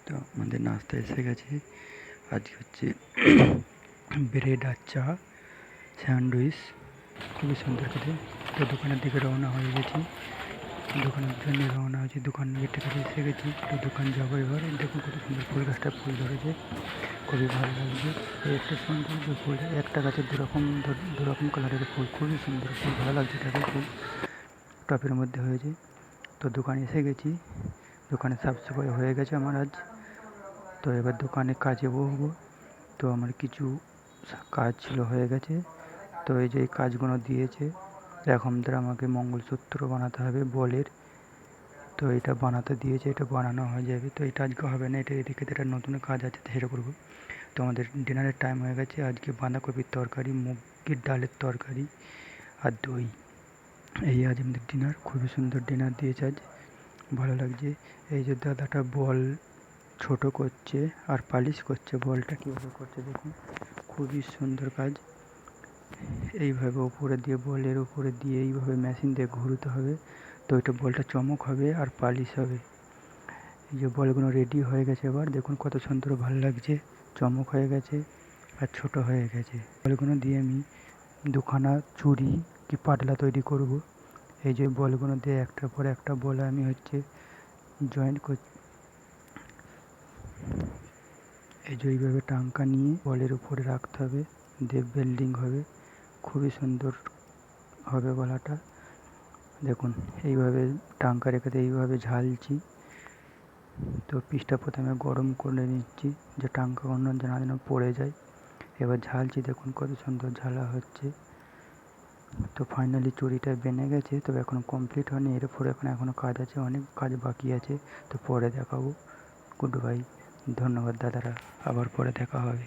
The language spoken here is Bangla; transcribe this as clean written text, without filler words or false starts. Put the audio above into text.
তো আমাদের নাস্তা এসে গেছে। আজকে হচ্ছে ব্রেড আর চা, স্যান্ডউইচ, খুবই সুন্দর খেতে। তো দোকানের দিকে রওনা হয়ে গেছি, দোকানের জন্য রওনা হয়েছি, দোকান গেটের কাছে এসে গেছি। তো দোকান যাবো এবার। দেখুন কত সুন্দর ফুল গাছটা ফুল ধরেছে, খুবই ভালো লাগছে। এই একটা সুন্দর যে ফুল, একটা গাছে দু রকম কালারের ফুল, খুবই সুন্দর ফুল, ভালো লাগছে তাকে। ফুল টপের মধ্যে হয়েছে। তো দোকানে এসে গেছি, দোকানে সাফ সাফাই হয়ে গেছে আমার আজ। তো এবার দোকানে কাজে বসবো। তো আমার কিছু কাজ ছিল, হয়ে গেছে। তো এই যে এই কাজগুলো দিয়েছে, এখন আমাকে মঙ্গলসূত্র বানাতে হবে বলের। তো এটা বানাতে দিয়েছে, এটা বানানো হয়ে যাবে। তো এটা আজকে হবে না, এটা এদিকে একটা নতুন কাজ আছে, সেটা করবো। তো আমাদের ডিনারের টাইম হয়ে গেছে। আজকে বাঁধাকপির তরকারি, মুগের ডালের তরকারি আর দই, এই আজ আমাদের ডিনার। খুবই সুন্দর ডিনার দিয়েছে আজ, ভালো লাগছে। এই যে দাদাটা বল ছোট করছে আর পালিশ করছে, বলটা কীভাবে করছে দেখুন, খুবই সুন্দর কাজ। এইভাবে উপরে দিয়ে, বলের উপরে দিয়ে এইভাবে মেশিন দিয়ে ঘুরতে হবে। তো ওইটা বলটা চমক হবে আর পালিশ হবে। এই যে বলগুলো রেডি হয়ে গেছে, এবার দেখুন কত সুন্দর, ভালো লাগছে। চমক হয়ে গেছে আর ছোট হয়ে গেছে। বলগুলো দিয়ে আমি দুখানা চুড়ি কি পাটলা তৈরি করব। এই যে বলগুলো দিয়ে একটার পর একটা বল আমি হচ্ছে জয়েন্ট করছি। এই যে এইভাবে টাঙ্কা নিয়ে বলের উপরে রাখতে হবে, দিয়ে বেল্ডিং হবে, খুবই সুন্দর হবে গলাটা। দেখুন এইভাবে টাঙ্কা রেখে দিয়ে এইভাবে ঝালছি। তো পিসটা প্রথমে গরম করে নিচ্ছি, যে টাঙ্কা অন্য যেন পড়ে যায়। এবার ঝালছি, দেখুন কত সুন্দর ঝালা হচ্ছে। তো ফাইনালি চুড়িটা বেনে গেছে, তবে এখন কমপ্লিট হয়নি, এরপরে এখনও কাজ আছে, অনেক কাজ বাকি আছে। তো পরে দেখাবো। গুড বাই, ধন্যবাদ দাদারা, আবার পরে দেখা হবে।